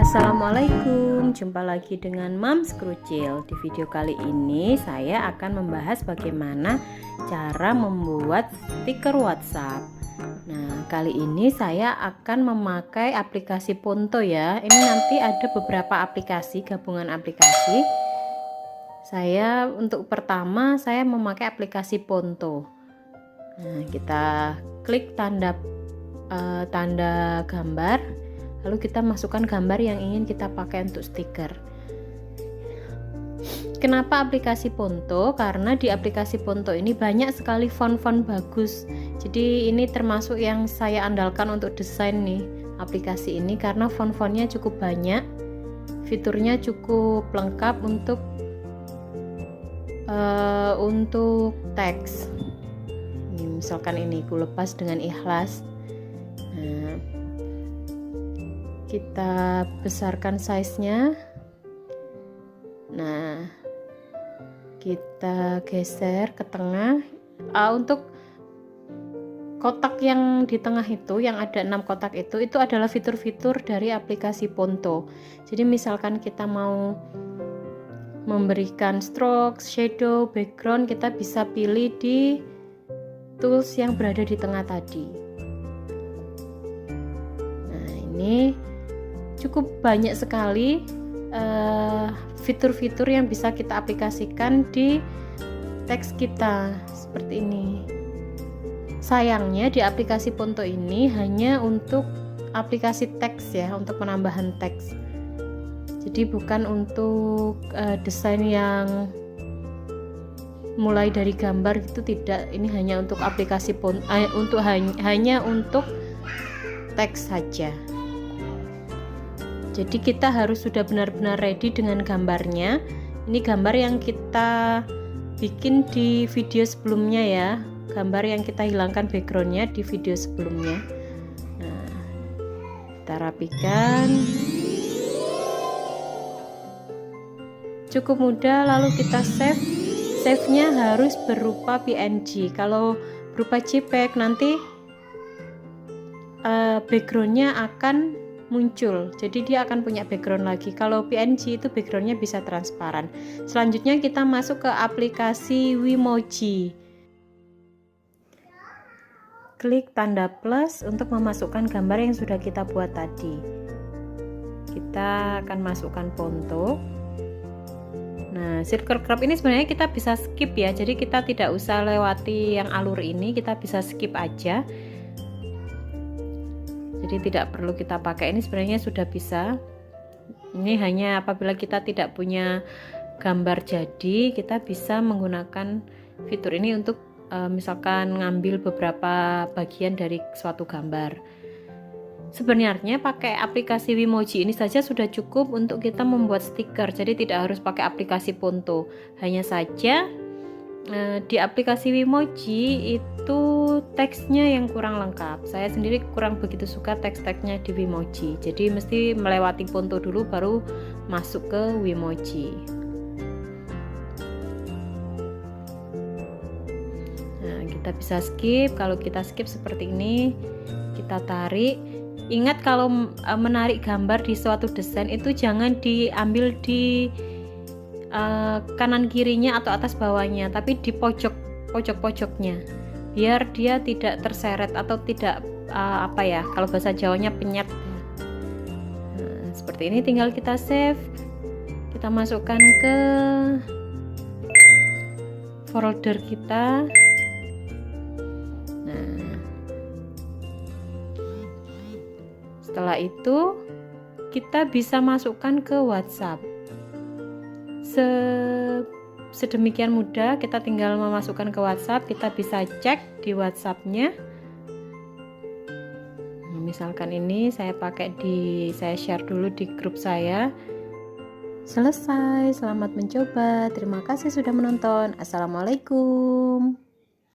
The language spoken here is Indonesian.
Assalamualaikum, jumpa lagi dengan Mams Krucil. Di video kali ini saya akan membahas bagaimana cara membuat stiker WhatsApp. Nah, kali ini saya akan memakai aplikasi Ponto ya. Ini nanti ada beberapa aplikasi, gabungan aplikasi. Untuk pertama saya memakai aplikasi Ponto. Nah, kita klik tanda gambar. Lalu kita masukkan gambar yang ingin kita pakai untuk stiker. Kenapa aplikasi Ponto? Karena di aplikasi Ponto ini banyak sekali font-font bagus. Jadi ini termasuk yang saya andalkan untuk desain nih aplikasi ini, karena font-fontnya cukup banyak, fiturnya cukup lengkap untuk teks. Ini misalkan ini ku lepas dengan ikhlas. Nah, kita besarkan size-nya. Nah, kita geser ke tengah. Untuk kotak yang di tengah itu, yang ada 6 kotak itu adalah fitur-fitur dari aplikasi Ponto. Jadi misalkan kita mau memberikan stroke, shadow, background, kita bisa pilih di tools yang berada di tengah tadi. Nah, ini cukup banyak sekali fitur-fitur yang bisa kita aplikasikan di teks kita seperti ini. Sayangnya di aplikasi Ponto ini hanya untuk aplikasi teks ya, untuk penambahan teks. Jadi bukan untuk desain yang mulai dari gambar gitu, tidak. Ini hanya untuk aplikasi Ponto, hanya untuk teks saja. Jadi kita harus sudah benar-benar ready dengan gambarnya. Ini gambar yang kita bikin di video sebelumnya ya, gambar yang kita hilangkan backgroundnya di video sebelumnya. Nah, kita rapikan, cukup mudah. Lalu kita save-nya harus berupa PNG. Kalau berupa JPEG nanti backgroundnya akan muncul, jadi dia akan punya background lagi. Kalau PNG itu backgroundnya bisa transparan. Selanjutnya kita masuk ke aplikasi Wimoji. Klik tanda plus untuk memasukkan gambar yang sudah kita buat tadi. Kita akan masukkan Ponto. Nah, circle crop ini sebenarnya kita bisa skip ya, jadi kita tidak usah lewati yang alur ini, kita bisa skip aja. Jadi tidak perlu kita pakai, ini sebenarnya sudah bisa. Ini hanya apabila kita tidak punya gambar jadi, kita bisa menggunakan fitur ini untuk misalkan ngambil beberapa bagian dari suatu gambar. Sebenarnya pakai aplikasi Wimoji ini saja sudah cukup untuk kita membuat stiker, jadi tidak harus pakai aplikasi Ponto. Hanya saja di aplikasi Wimoji itu teksnya yang kurang lengkap. Saya sendiri kurang begitu suka teks-teksnya di Wimoji, jadi mesti melewati Ponto dulu baru masuk ke Wimoji. Nah, kita bisa skip. Kalau kita skip seperti ini, kita tarik. Ingat, kalau menarik gambar di suatu desain itu jangan diambil di kanan kirinya atau atas bawahnya, tapi di pojoknya, biar dia tidak terseret atau tidak kalau bahasa Jawanya penyet. Nah, seperti ini, tinggal kita save, kita masukkan ke folder kita. Nah, setelah itu kita bisa masukkan ke WhatsApp. Sedemikian mudah, kita tinggal memasukkan ke WhatsApp. Kita bisa cek di WhatsApp-nya. Nah, misalkan ini saya share dulu di grup saya. Selesai, selamat mencoba. Terima kasih sudah menonton. Assalamualaikum.